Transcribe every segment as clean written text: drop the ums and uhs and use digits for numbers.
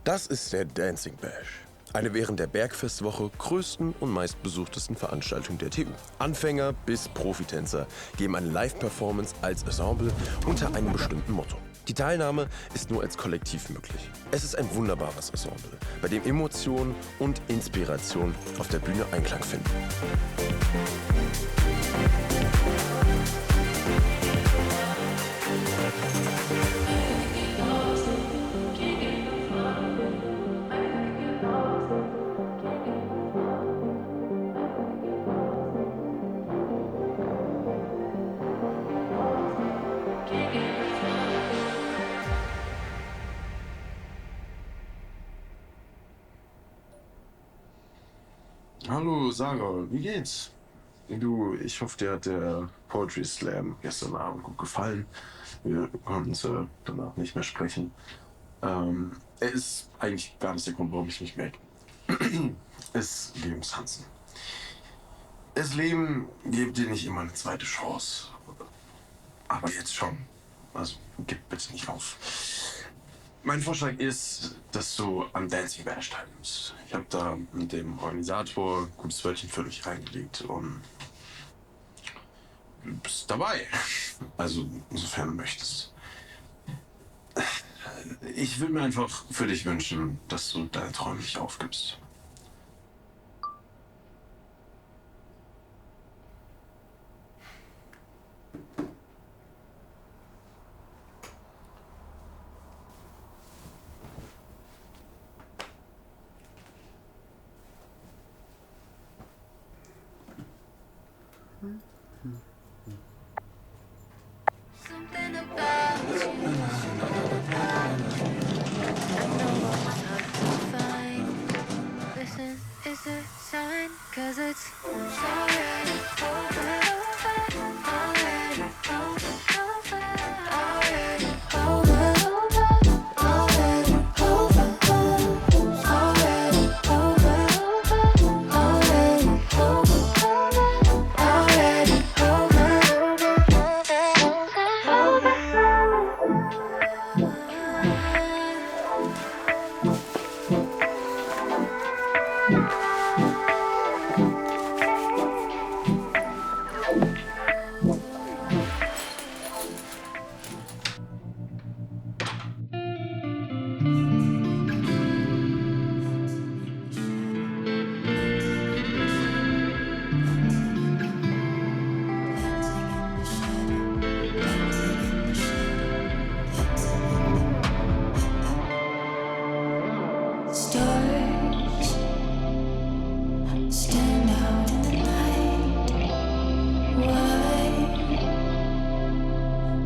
Das ist der Dancing Bash. Eine während der Bergfestwoche größten und meistbesuchtesten Veranstaltung der TU. Anfänger bis Profitänzer geben eine Live-Performance als Ensemble unter einem bestimmten Motto. Die Teilnahme ist nur als Kollektiv möglich. Es ist ein wunderbares Ensemble, bei dem Emotionen und Inspiration auf der Bühne Einklang finden. Hallo Sarah, wie geht's? Du, ich hoffe, dir hat der Poetry Slam gestern Abend gut gefallen. Wir konnten uns danach nicht mehr sprechen. Er ist eigentlich gar nicht der Grund, warum ich mich melde. Es geht ums Tanzen. Das Leben gibt dir nicht immer eine zweite Chance. Aber jetzt schon. Also gib bitte nicht auf. Mein Vorschlag ist, dass du am Dancing Bash teilnimmst. Ich habe da mit dem Organisator ein gutes Wörtchen für dich reingelegt und du bist dabei. Also, insofern du möchtest. Ich würde mir einfach für dich wünschen, dass du deine Träume nicht aufgibst. Something about you. I know it's hard to find. Listen, it's a sign, 'cause it's already over. Already over. Already over. Already over. Already over. Already over. Already stars stand out in the night. Why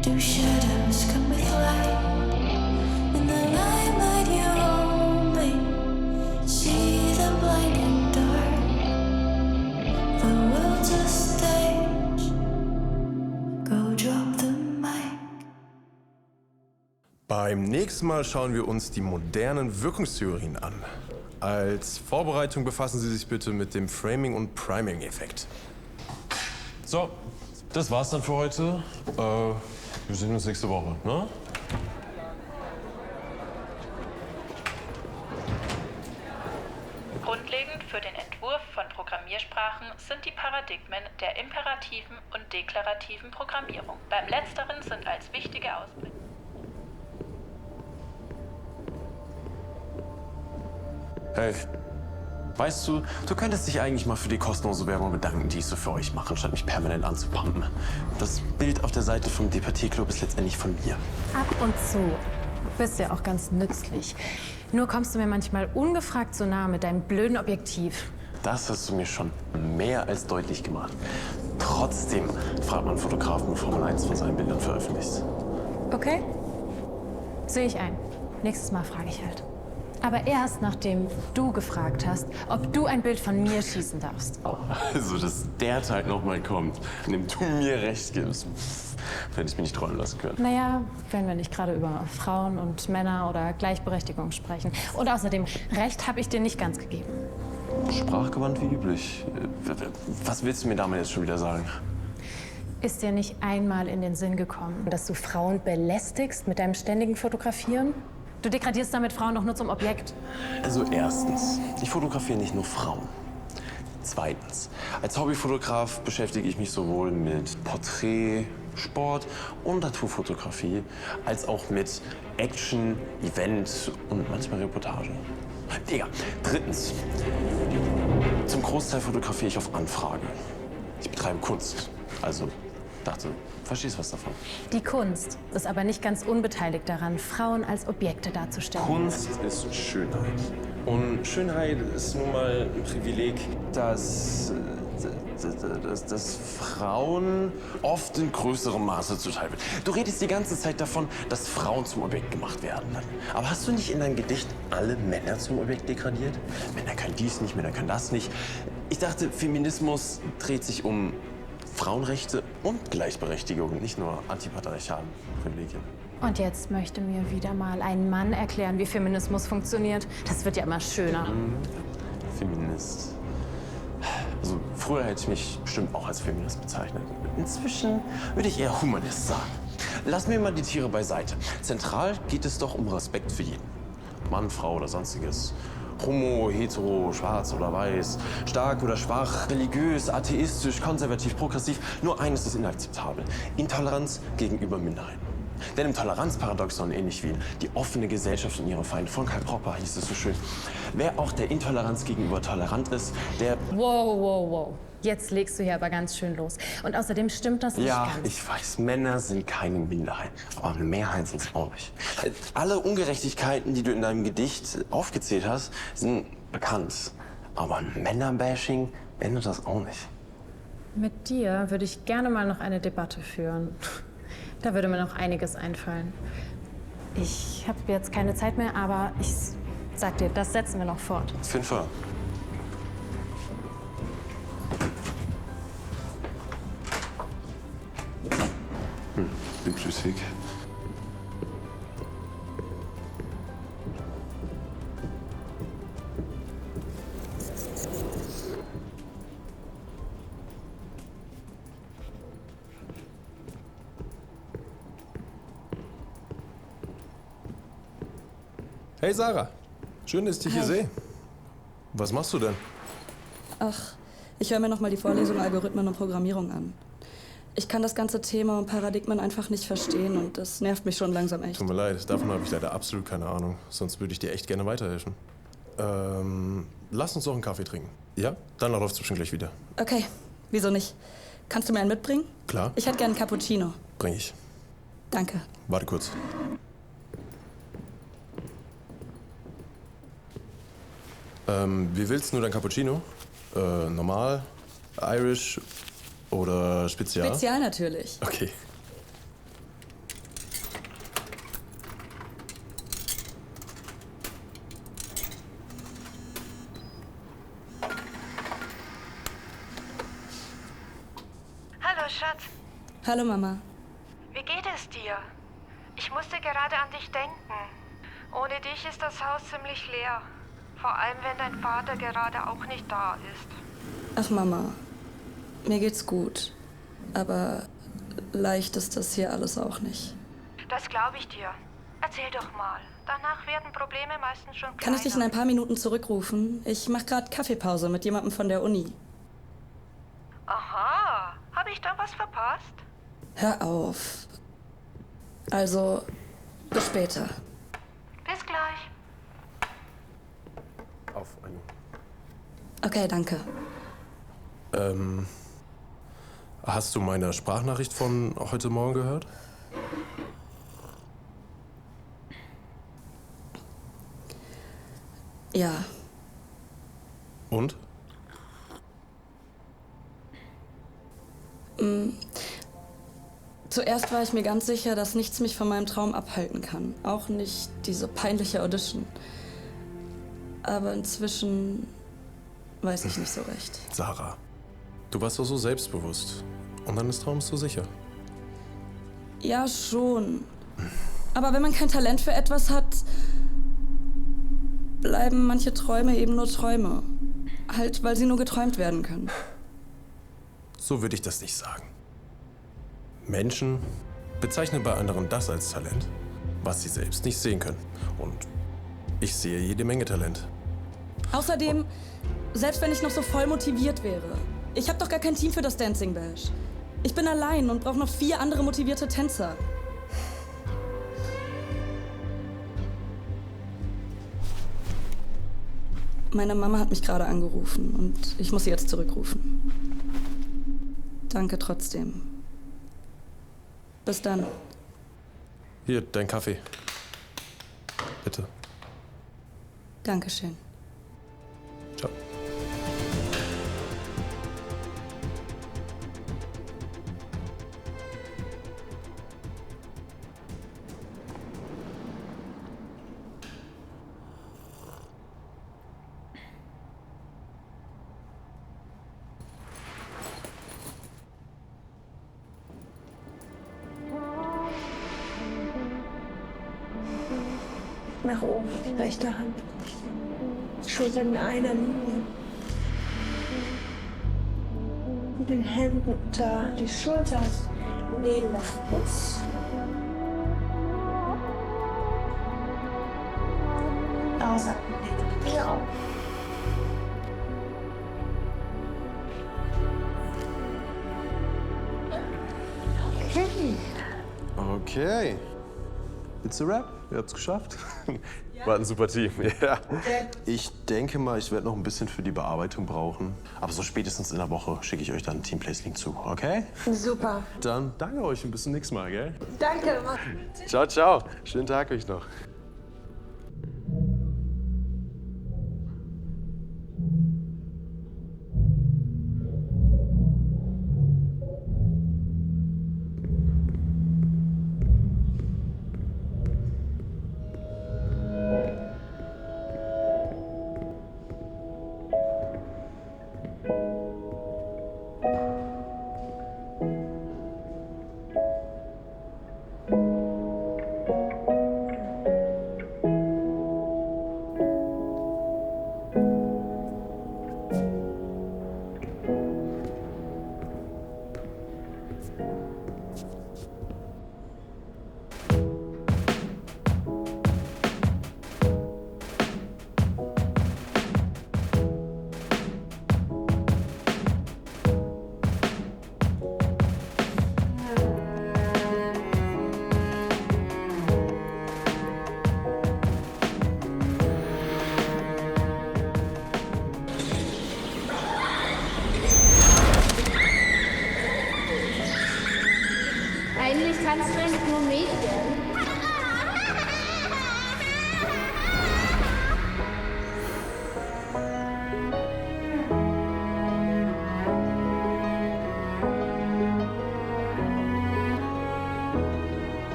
do shadows come with light? In the limelight you only see the blinding dark. The world's a stage. Go drop the mic. Beim nächsten Mal schauen wir uns die modernen Wirkungstheorien an. Als Vorbereitung befassen Sie sich bitte mit dem Framing- und Priming-Effekt. So, das war's dann für heute. Wir sehen uns nächste Woche, ne? Grundlegend für den Entwurf von Programmiersprachen sind die Paradigmen der imperativen und deklarativen Programmierung. Beim letzteren sind als wichtige Ausprägungen Hey, weißt du, du könntest dich eigentlich mal für die kostenlose Werbung bedanken, die ich so für euch mache, statt mich permanent anzupumpen. Das Bild auf der Seite vom Departier-Club ist letztendlich von mir. Ab und zu. Du bist ja auch ganz nützlich. Nur kommst du mir manchmal ungefragt zu nahe mit deinem blöden Objektiv. Das hast du mir schon mehr als deutlich gemacht. Trotzdem fragt man Fotografen, bevor man eins von seinen Bildern veröffentlicht. Okay? Sehe ich ein. Nächstes Mal frage ich halt. Aber erst nachdem du gefragt hast, ob du ein Bild von mir schießen darfst. Also, dass der Tag noch mal kommt, an dem du mir recht gibst, hätte ich mir nicht träumen lassen können. Naja, wenn wir nicht gerade über Frauen und Männer oder Gleichberechtigung sprechen. Und außerdem, Recht habe ich dir nicht ganz gegeben. Sprachgewandt wie üblich. Was willst du mir damit jetzt schon wieder sagen? Ist dir nicht einmal in den Sinn gekommen, dass du Frauen belästigst mit deinem ständigen Fotografieren? Du degradierst damit Frauen doch nur zum Objekt. Also erstens, ich fotografiere nicht nur Frauen. Zweitens, als Hobbyfotograf beschäftige ich mich sowohl mit Porträt, Sport und Naturfotografie, als auch mit Action, Event und manchmal Reportage. Digga, drittens, zum Großteil fotografiere ich auf Anfrage. Ich betreibe Kunst, also dachte, verstehst was davon. Die Kunst ist aber nicht ganz unbeteiligt daran, Frauen als Objekte darzustellen. Kunst ist Schönheit. Und Schönheit ist nun mal ein Privileg, das Frauen oft in größerem Maße zuteil wird. Du redest die ganze Zeit davon, dass Frauen zum Objekt gemacht werden. Aber hast du nicht in deinem Gedicht alle Männer zum Objekt degradiert? Männer können dies nicht, Männer können das nicht. Ich dachte, Feminismus dreht sich um Frauenrechte und Gleichberechtigung, nicht nur antipatriarchalen Privilegien. Und jetzt möchte mir wieder mal ein Mann erklären, wie Feminismus funktioniert. Das wird ja immer schöner. Feminist. Also früher hätte ich mich bestimmt auch als Feminist bezeichnet. Inzwischen würde ich eher Humanist sagen. Lassen wir mal die Tiere beiseite. Zentral geht es doch um Respekt für jeden. Mann, Frau oder sonstiges. Homo, hetero, schwarz oder weiß, stark oder schwach, religiös, atheistisch, konservativ, progressiv. Nur eines ist inakzeptabel: Intoleranz gegenüber Minderheiten. Denn im Toleranzparadoxon, ähnlich wie in Die offene Gesellschaft und ihre Feinde von Karl Popper, hieß es so schön: Wer auch der Intoleranz gegenüber tolerant ist, der... Wow. Jetzt legst du hier aber ganz schön los. Und außerdem stimmt das nicht Ja, ganz. ich weiß, Männer sind keine Minderheit, aber eine Mehrheit sind es auch nicht. Alle Ungerechtigkeiten, die du in deinem Gedicht aufgezählt hast, sind bekannt. Aber ein Männerbashing ändert das auch nicht. Mit dir würde ich gerne mal noch eine Debatte führen. Da würde mir noch einiges einfallen. Ich habe jetzt keine Zeit mehr, aber ich sag dir, das setzen wir noch fort. Auf jeden Fall. Bibliothek. Hey Sarah, schön, dass ich dich hier sehe. Was machst du denn? Ach, ich höre mir noch mal die Vorlesung Algorithmen und Programmierung an. Ich kann das ganze Thema und Paradigmen einfach nicht verstehen und das nervt mich schon langsam echt. Tut mir leid, davon habe ich leider absolut keine Ahnung. Sonst würde ich dir echt gerne weiterhelfen. Lass uns doch einen Kaffee trinken. Ja? Dann läuft's bestimmt gleich wieder. Okay, wieso nicht? Kannst du mir einen mitbringen? Klar, Ich hätte gerne einen Cappuccino. bring ich. Danke. Warte kurz. Wie willst du dein Cappuccino? Normal, Irish oder Spezial? Spezial natürlich. Okay. Hallo Schatz, Hallo Mama. wie geht es dir? Ich musste gerade an dich denken. Ohne dich ist das Haus ziemlich leer. Vor allem, wenn dein Vater gerade auch nicht da ist. Ach Mama, mir geht's gut. Aber leicht ist das hier alles auch nicht. Das glaube ich dir. Erzähl doch mal. Danach werden Probleme meistens schon kleiner. Kann ich dich in ein paar Minuten zurückrufen? Ich mache gerade Kaffeepause mit jemandem von der Uni. Aha, habe ich da was verpasst? Hör auf. Also, bis später. Bis gleich. Auf eine. Okay, danke. Hast du meine Sprachnachricht von heute Morgen gehört? Ja, Und? zuerst war ich mir ganz sicher, dass nichts mich von meinem Traum abhalten kann. Auch nicht diese peinliche Audition. Aber inzwischen weiß ich nicht so recht. Sarah, du warst doch so selbstbewusst. Und deines Traums so sicher. Ja, schon. Aber wenn man kein Talent für etwas hat, bleiben manche Träume eben nur Träume. Halt, weil sie nur geträumt werden können. So würde ich das nicht sagen. Menschen bezeichnen bei anderen das als Talent, was sie selbst nicht sehen können. Und ich sehe jede Menge Talent. Außerdem, selbst wenn ich noch so voll motiviert wäre, ich habe doch gar kein Team für das Dancing Bash. Ich bin allein und brauche noch 4 andere motivierte Tänzer. Meine Mama hat mich gerade angerufen und ich muss sie jetzt zurückrufen. Danke trotzdem. Bis dann. Hier, dein Kaffee. Bitte. Dankeschön. Ciao. Nach oben, die rechte Hand. Schultern in einer Linie. Mit den Händen unter die Schultern. Neben das Fuß. Ausatmen, die Finger auf. Okay. Okay. It's a wrap. Ihr habt's geschafft. War ein super Team. Ja. Ich denke mal, ich werde noch ein bisschen für die Bearbeitung brauchen. Aber so spätestens in der Woche schicke ich euch dann einen Teamplace-Link zu, okay? Super. Dann danke euch und bis zum nächsten Mal, gell? Danke. Ciao, ciao. Schönen Tag euch noch.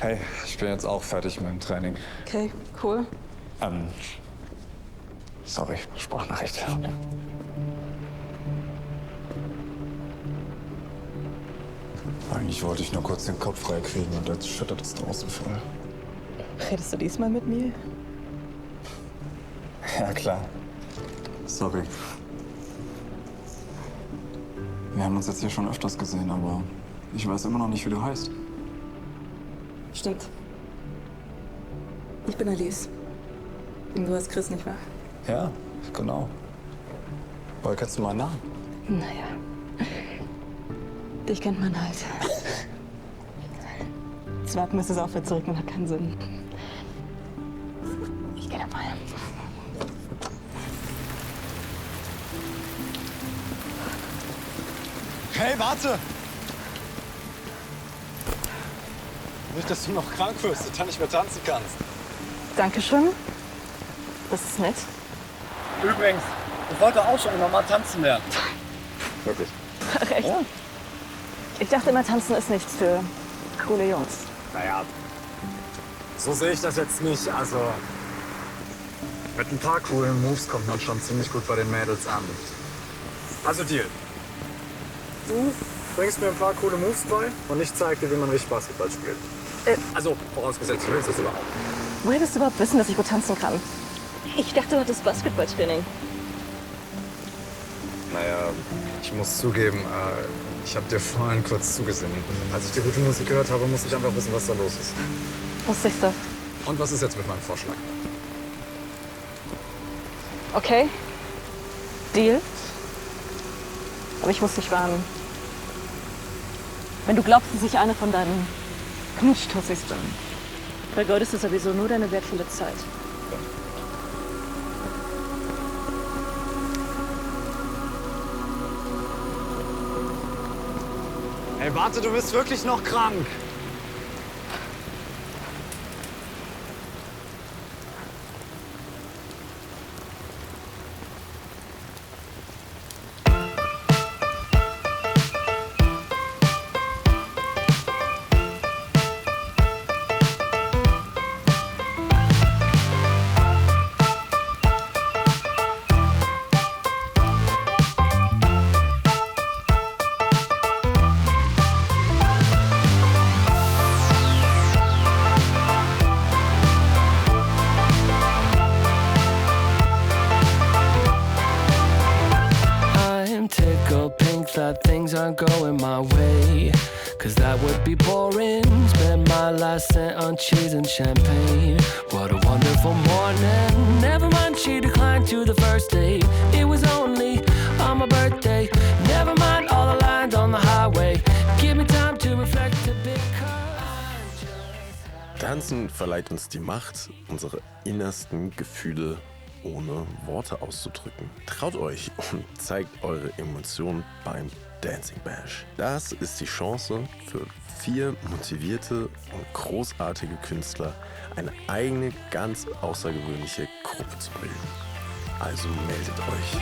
Hey, ich bin jetzt auch fertig mit dem Training. Okay, cool. Sorry, Sprachnachricht. Eigentlich wollte ich nur kurz den Kopf frei kriegen und jetzt schüttet es draußen voll. Redest du diesmal mit mir? Ja, klar. Sorry. Wir haben uns jetzt hier schon öfters gesehen, aber ich weiß immer noch nicht, wie du heißt. Stimmt. Ich bin Alice. Und du heißt Chris, nicht wahr? Ja, genau. Woher kennst du meinen Namen? Naja. Dich kennt man halt. Das Warten, bis es aufhört, zurück, hat keinen Sinn. Ich gehe mal. Hey, warte! Nicht, dass du noch krank wirst und dann nicht mehr tanzen kannst. Dankeschön. Das ist nett. Übrigens, ich wollte auch schon immer mal tanzen lernen. Wirklich? Echt? Ja. Ich dachte immer, tanzen ist nichts für coole Jungs. Naja, so sehe ich das jetzt nicht. Also, mit ein paar coolen Moves kommt man schon ziemlich gut bei den Mädels an. Also Deal. Du bringst mir ein paar coole Moves bei und ich zeig dir, wie man richtig Basketball spielt. Also, vorausgesetzt, du willst das überhaupt. Woher willst du überhaupt wissen, dass ich gut tanzen kann? Ich dachte, du hattest Basketballtraining. Naja, ich muss zugeben, ich habe dir vorhin kurz zugesehen. Als ich die gute Musik gehört habe, musste ich einfach wissen, was da los ist. Wusste ich doch. Und was ist jetzt mit meinem Vorschlag? Okay. Deal. Aber ich muss dich warnen. Wenn du glaubst, dass ich eine von deinen Knutschtussis bin, vergeudest du sowieso nur deine wertvolle Zeit. Hey, warte, du bist wirklich noch krank. That things aren't going my way, 'cause that would be boring. Spend my last cent on cheese and champagne. What a wonderful morning. Never mind, she declined to the first date. It was only on my birthday. Never mind all the lines on the highway. Give me time to reflect a bit. Tanzen verleiht uns die Macht, unsere innersten Gefühle ohne Worte auszudrücken. Traut euch und zeigt eure Emotionen beim Dancing Bash. Das ist die Chance für 4 motivierte und großartige Künstler, eine eigene, ganz außergewöhnliche Gruppe zu bilden. Also meldet euch.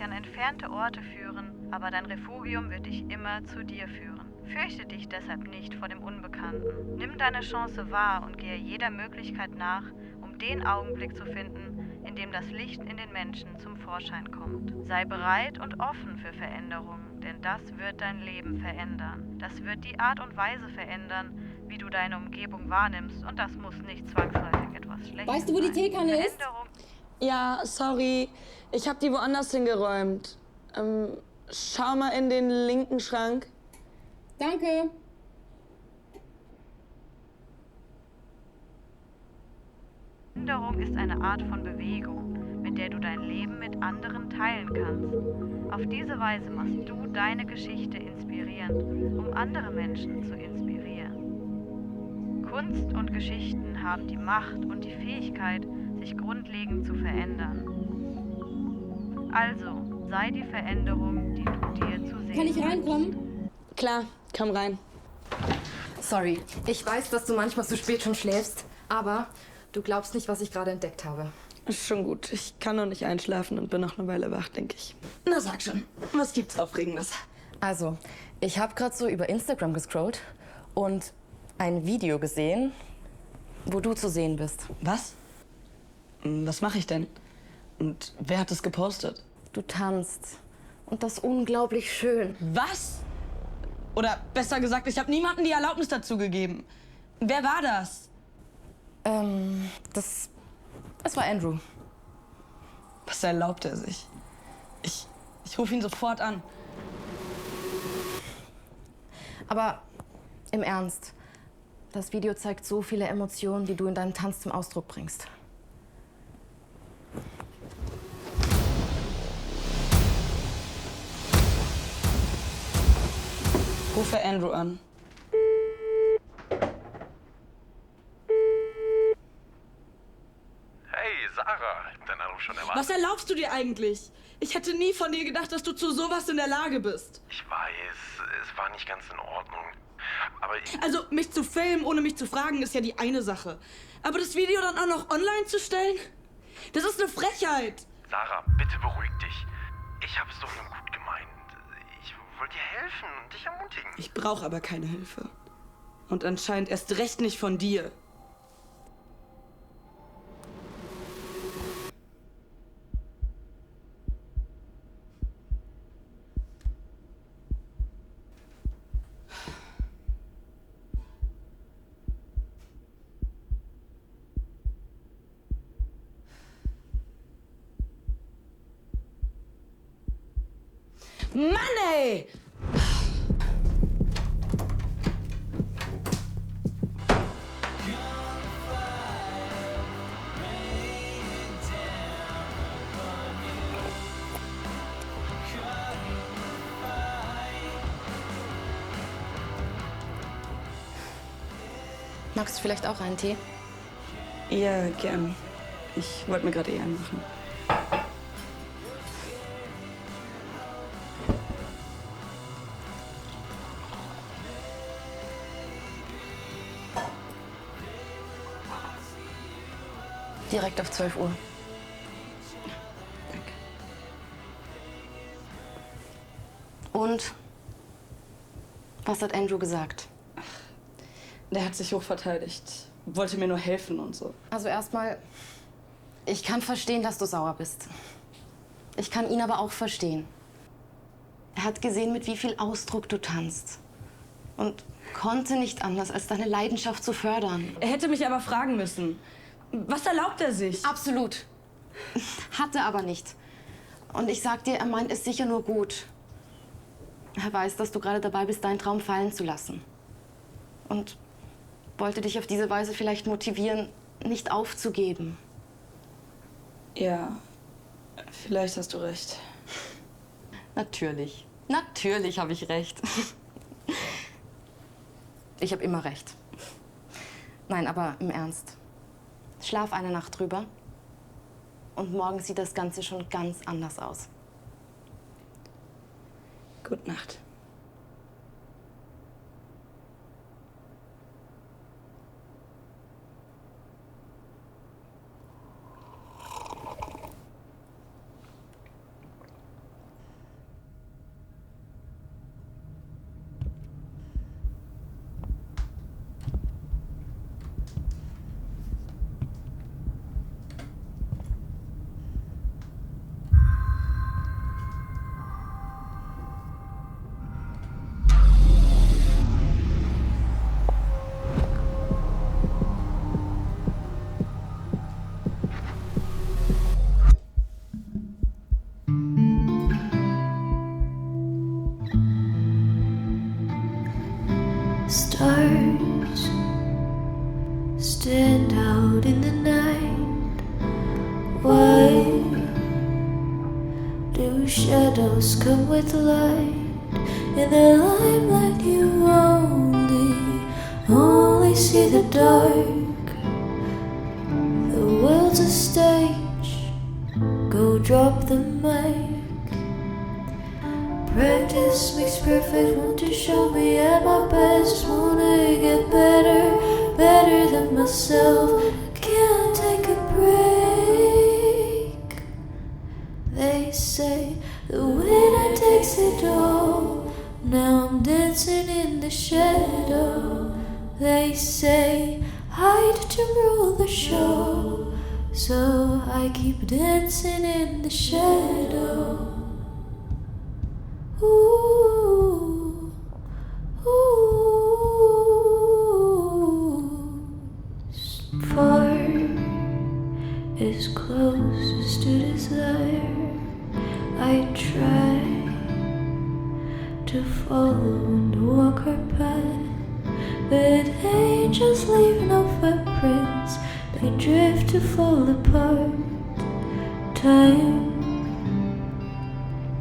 An entfernte Orte führen, aber dein Refugium wird dich immer zu dir führen. Fürchte dich deshalb nicht vor dem Unbekannten. Nimm deine Chance wahr und gehe jeder Möglichkeit nach, um den Augenblick zu finden, in dem das Licht in den Menschen zum Vorschein kommt. Sei bereit und offen für Veränderungen, denn das wird dein Leben verändern. Das wird die Art und Weise verändern, wie du deine Umgebung wahrnimmst, und das muss nicht zwangsläufig etwas Schlechtes sein. Weißt du, wo die Teekanne ist? Ja, sorry. Ich habe die woanders hingeräumt. Schau mal in den linken Schrank. Danke. Veränderung ist eine Art von Bewegung, mit der du dein Leben mit anderen teilen kannst. Auf diese Weise machst du deine Geschichte inspirierend, um andere Menschen zu inspirieren. Kunst und Geschichten haben die Macht und die Fähigkeit, sich grundlegend zu verändern. Also, sei die Veränderung, die du dir zu sehen Kann ich wünschst. reinkommen? Klar, komm rein. Sorry, ich weiß, dass du manchmal zu spät schon schläfst, aber du glaubst nicht, was ich gerade entdeckt habe. Ist schon gut. Ich kann noch nicht einschlafen und bin noch eine Weile wach, denke ich. Na sag schon, was gibt's Aufregendes? Also, ich habe gerade so über Instagram gescrollt und ein Video gesehen, wo du zu sehen bist. Was? Was mache ich denn? Und wer hat es gepostet? Du tanzt. Und das unglaublich schön. Was? Oder besser gesagt, ich habe niemandem die Erlaubnis dazu gegeben. Wer war das? Das war Andrew. Was erlaubt er sich? Ich rufe ihn sofort an. Aber im Ernst, das Video zeigt so viele Emotionen, die du in deinem Tanz zum Ausdruck bringst. Rufe Andrew an. Hey, Sarah, dein Anruf schon erwartet? Was erlaubst du dir eigentlich? Ich hätte nie von dir gedacht, dass du zu sowas in der Lage bist. Ich weiß, es war nicht ganz in Ordnung. Aber ich... Also, mich zu filmen, ohne mich zu fragen, ist ja die eine Sache. Aber das Video dann auch noch online zu stellen? Das ist eine Frechheit. Sarah, bitte beruhig dich. Ich habe es doch nur gut gemeint. Ich wollte dir helfen und dich ermutigen. Ich brauche aber keine Hilfe. Und anscheinend erst recht nicht von dir. Mann, ey! Magst du vielleicht auch einen Tee? Ja, gern. Ich wollte mir gerade einen machen. Direkt auf 12 Uhr. Danke. Und? Was hat Andrew gesagt? Der hat sich hochverteidigt. Wollte mir nur helfen und so. Also erstmal, ich kann verstehen, dass du sauer bist. Ich kann ihn aber auch verstehen. Er hat gesehen, mit wie viel Ausdruck du tanzt. Und konnte nicht anders, als deine Leidenschaft zu fördern. Er hätte mich aber fragen müssen. Was erlaubt er sich? Absolut. Hatte aber nicht. Und ich sag dir, er meint es sicher nur gut. Er weiß, dass du gerade dabei bist, deinen Traum fallen zu lassen. Und wollte dich auf diese Weise vielleicht motivieren, nicht aufzugeben. Ja, vielleicht hast du recht. Natürlich. Natürlich habe ich recht. Ich habe immer recht. Nein, aber im Ernst. Schlaf eine Nacht drüber und morgen sieht das Ganze schon ganz anders aus. Gute Nacht. Stars stand out in the night. Why do shadows come with light? In the limelight you only see the dark. The world's a stage, go drop the mic. Practice makes perfect, want to show me at my best. Wanna get better, better than myself. Can't take a break. They say the winner takes it all. Now I'm dancing in the shadow. They say hide to rule the show, so I keep dancing in the shadow. Ooh, ooh. Far is closest to desire. I try to follow and walk her path, but angels leave no footprints. They drift to fall apart. Time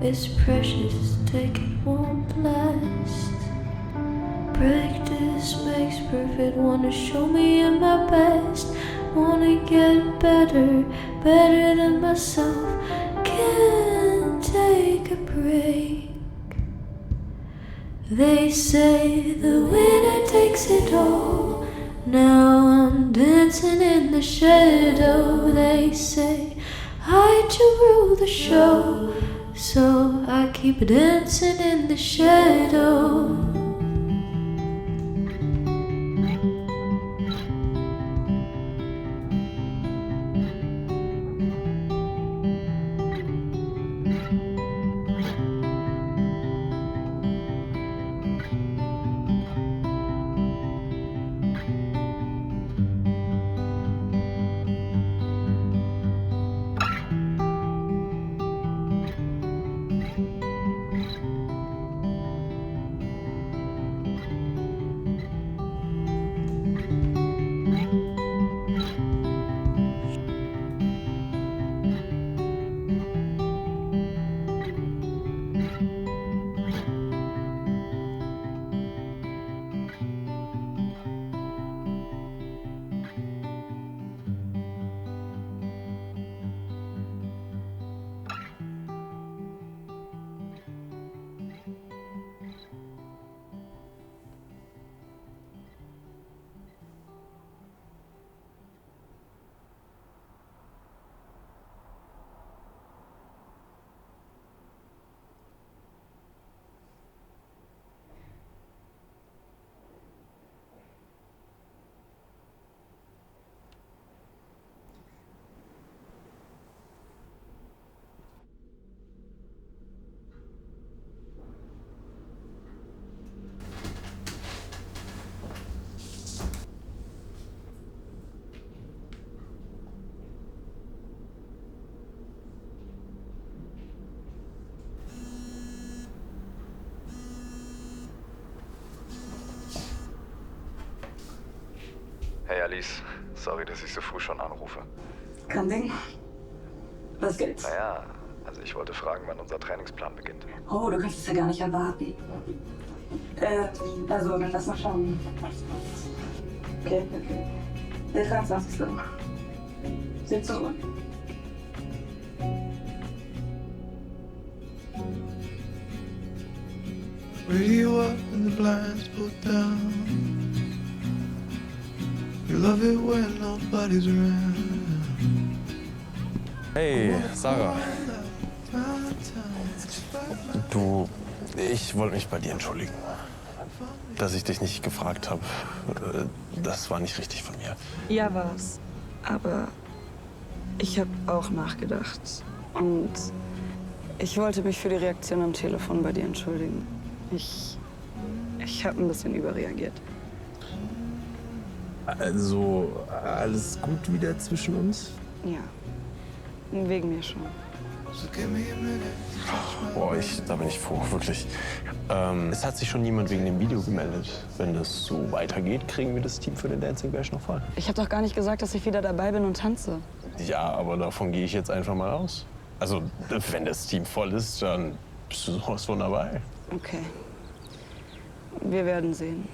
is precious, take it won't last. Practice makes perfect, wanna show me at my best. Wanna get better, better than myself. Can't take a break. They say the winner takes it all. Now I'm dancing in the shadow. They say I to rule the show, so I keep dancing in the shadow. Hey Alice, sorry, dass ich so früh schon anrufe. Kein Ding. Was gibt's? Naja, also ich wollte fragen, wann unser Trainingsplan beginnt. Oh, du kannst es ja gar nicht erwarten. Also, dann lass mal schauen. Okay. Der 23. 17 Uhr. Radio up and the blinds pulled down. You love it when nobody's around. Hey, Sarah. Du, ich wollte mich bei dir entschuldigen. Dass ich dich nicht gefragt habe. Das war nicht richtig von mir. Ja, war's. Aber ich habe auch nachgedacht. Und ich wollte mich für die Reaktion am Telefon bei dir entschuldigen. Ich habe ein bisschen überreagiert. Also, alles gut wieder zwischen uns? Ja, wegen mir schon. Boah, da bin ich froh, wirklich. Es hat sich schon niemand wegen dem Video gemeldet. Wenn das so weitergeht, kriegen wir das Team für den Dancing Bash noch voll. Ich habe doch gar nicht gesagt, dass ich wieder dabei bin und tanze. Ja, aber davon gehe ich jetzt einfach mal aus. Also, wenn das Team voll ist, dann bist du sowas von dabei. Okay. Wir werden sehen.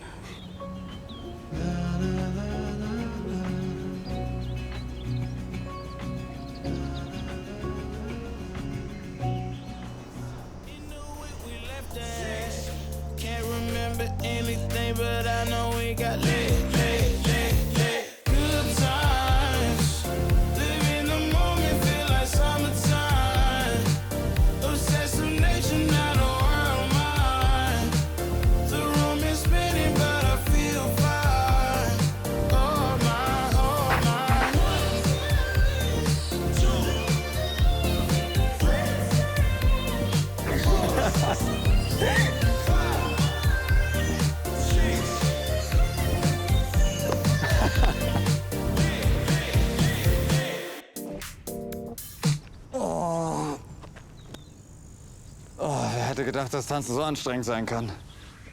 Wer hätte gedacht, dass Tanzen so anstrengend sein kann?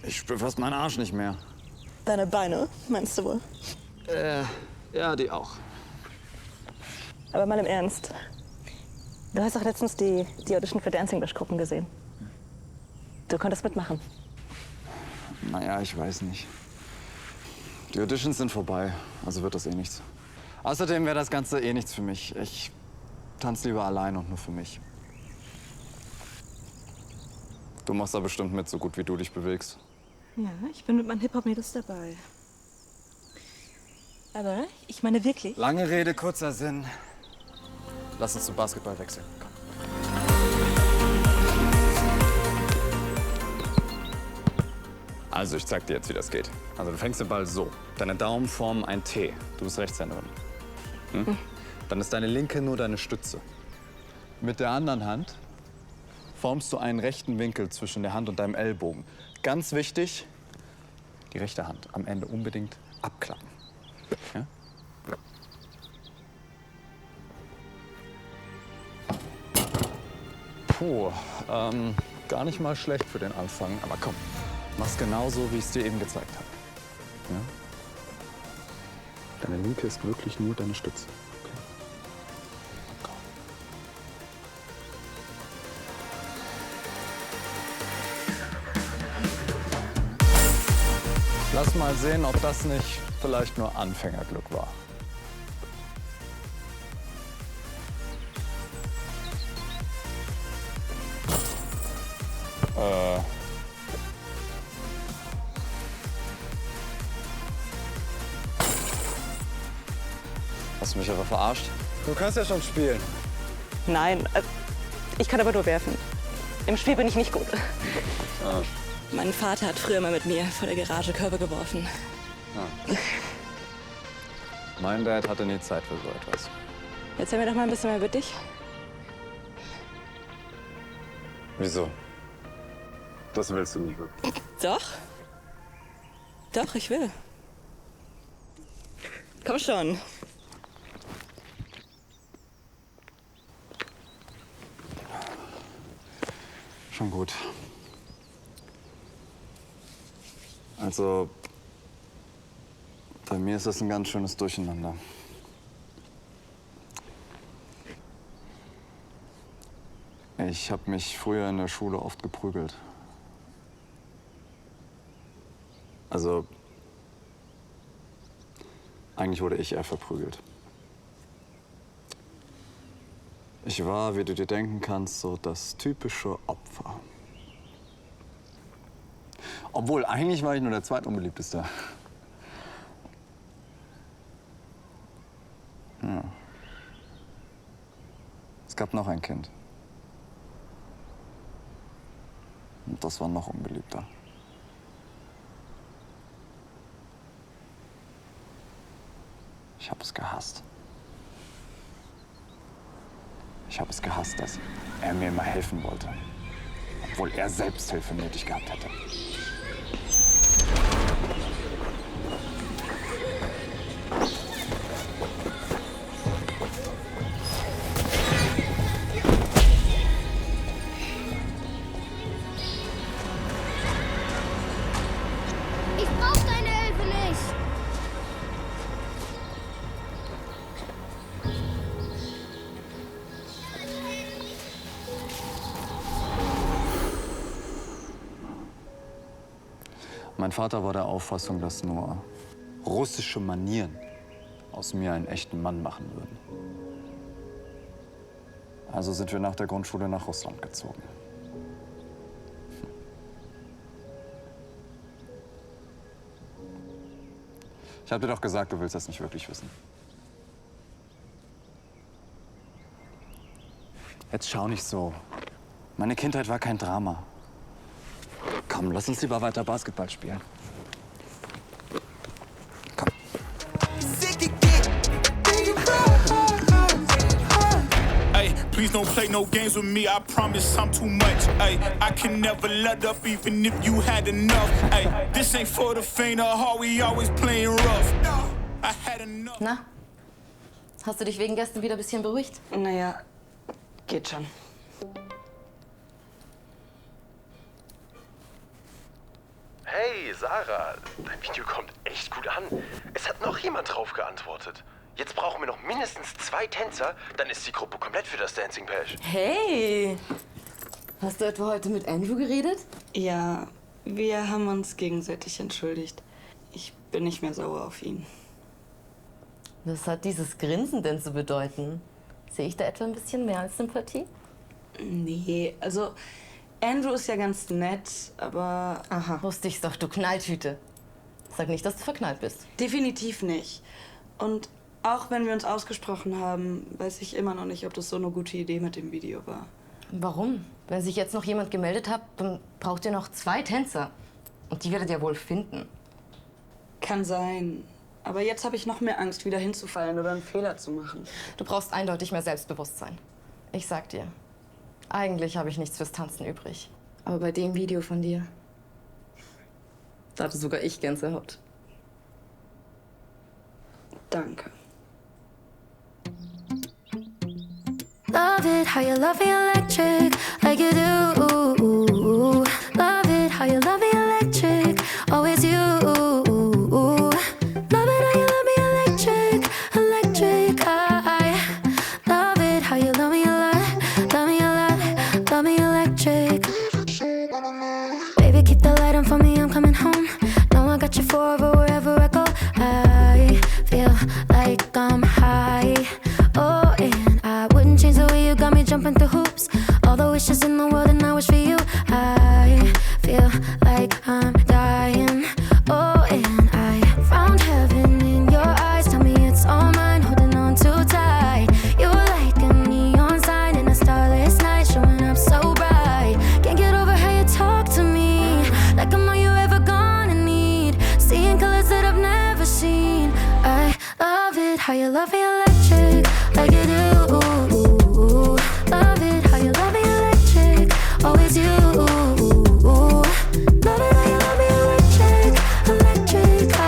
Ich spüre fast meinen Arsch nicht mehr. Deine Beine, meinst du wohl? Ja, die auch. Aber mal im Ernst. Du hast doch letztens die Audition für Dancing Bash Gruppen gesehen. Du konntest mitmachen. Naja, ich weiß nicht. Die Auditions sind vorbei, also wird das eh nichts. Außerdem wäre das Ganze eh nichts für mich. Ich tanze lieber allein und nur für mich. Du machst da bestimmt mit, so gut wie du dich bewegst. Ja, ich bin mit meinen Hip-Hop-Mädels dabei. Aber ich meine wirklich. Lange Rede, kurzer Sinn. Lass uns zum Basketball wechseln. Komm. Also, ich zeig dir jetzt, wie das geht. Also, du fängst den Ball so. Deine Daumen formen ein T. Du bist Rechtshänderin. Dann ist deine linke nur deine Stütze. Mit der anderen Hand formst du einen rechten Winkel zwischen der Hand und deinem Ellbogen. Ganz wichtig, die rechte Hand am Ende unbedingt abklappen. Ja? Puh, gar nicht mal schlecht für den Anfang. Aber komm, mach's genauso, wie ich es dir eben gezeigt habe. Ja? Deine linke ist wirklich nur deine Stütze. Okay? Komm. Lass mal sehen, ob das nicht vielleicht nur Anfängerglück war. Hast du mich aber verarscht? Du kannst ja schon spielen. Nein, ich kann aber nur werfen. Im Spiel bin ich nicht gut. Ah. Mein Vater hat früher mal mit mir vor der Garage Körbe geworfen. Ah. Mein Dad hatte nie Zeit für so etwas. Erzähl mir doch mal ein bisschen mehr über dich. Wieso? Das willst du nicht wirklich. Doch. Doch, ich will. Komm schon. Schon gut. Also, bei mir ist das ein ganz schönes Durcheinander. Ich habe mich früher in der Schule oft geprügelt. Also, eigentlich wurde ich eher verprügelt. Ich war, wie du dir denken kannst, so das typische Opfer. Obwohl, eigentlich war ich nur der zweitunbeliebteste. Ja. Es gab noch ein Kind. Und das war noch unbeliebter. Ich habe es gehasst. Ich habe es gehasst, dass er mir immer helfen wollte, obwohl er selbst Hilfe nötig gehabt hätte. Ich brauch deine Hilfe nicht! Mein Vater war der Auffassung, dass nur russische Manieren aus mir einen echten Mann machen würden. Also sind wir nach der Grundschule nach Russland gezogen. Ich habe dir doch gesagt, du willst das nicht wirklich wissen. Jetzt schau nicht so. Meine Kindheit war kein Drama. Komm, lass uns lieber weiter Basketball spielen. Komm. Hey, Please don't play no games with me, I promise I'm too much. Ay, I can never let up even if you had enough. Ay, this ain't for the faint of heart, we always playing rough. I had enough. Na? Hast du dich wegen gestern wieder ein bisschen beruhigt? Naja, geht schon. Hey, Sarah, dein Video kommt echt gut an. Es hat noch jemand drauf geantwortet. Jetzt brauchen wir noch mindestens 2 Tänzer, dann ist die Gruppe komplett für das Dancing Bash. Hey! Hast du etwa heute mit Andrew geredet? Ja, wir haben uns gegenseitig entschuldigt. Ich bin nicht mehr sauer auf ihn. Was hat dieses Grinsen denn zu bedeuten? Sehe ich da etwa ein bisschen mehr als Sympathie? Nee, also Andrew ist ja ganz nett, aber... Aha, wusste ich's doch, du Knalltüte. Sag nicht, dass du verknallt bist. Definitiv nicht. Und auch wenn wir uns ausgesprochen haben, weiß ich immer noch nicht, ob das so eine gute Idee mit dem Video war. Warum? Wenn sich jetzt noch jemand gemeldet hat, dann braucht ihr noch 2 Tänzer. Und die werdet ihr wohl finden. Kann sein. Aber jetzt habe ich noch mehr Angst, wieder hinzufallen oder einen Fehler zu machen. Du brauchst eindeutig mehr Selbstbewusstsein. Ich sag dir, eigentlich habe ich nichts fürs Tanzen übrig. Aber bei dem Video von dir, da hatte sogar ich Gänsehaut. Danke. Love it how you love me electric, like you do. Love it how you love me electric, always you. Love it how you love me electric, electric. I love it how you love me a lot, love me a lot, love me electric. Baby, keep the light on for me, I'm coming home. Know I got you forever wherever I go. I feel like I'm high. Oh, and I wouldn't change the way you got me jumping through hoops. All the wishes in the world and I wish for you. I feel like I'm dying. Oh, and I found heaven in your eyes. Tell me it's all mine, holding on too tight. You're like a neon sign in a starless night, showing up so bright. Can't get over how you talk to me, like I'm all you ever gonna need. Seeing colors that I've never seen. I love it how you love me electric, like you do. Love it how you love me electric, always you. Love it how you love me electric, electric. I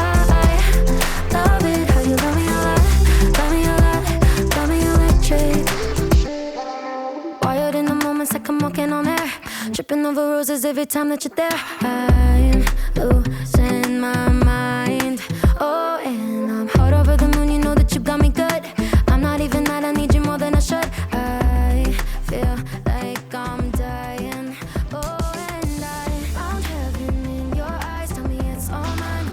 love it how you love me a lot, love me a lot, love me electric. Wired in the moments like I'm walking on air, tripping over roses every time that you're there. I'm losing my mind. Oh, and I'm hot over the moon, you know that you got me good. I'm not even mad, I need you more than I should. I feel like I'm dying. Oh, and I found heaven in your eyes. Tell me it's all mine.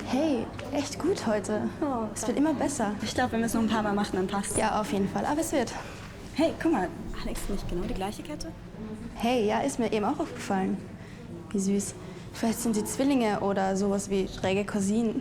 Hey, echt gut heute. Es wird immer besser. Ich glaube, wenn wir es noch ein paar Mal machen, dann passt. Ja, auf jeden Fall. Aber es wird. Hey, guck mal. Alex, nicht genau die gleiche Kette? Hey, ja, ist mir eben auch aufgefallen. Wie süß. Vielleicht sind sie Zwillinge oder sowas wie schräge Cousinen.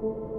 you.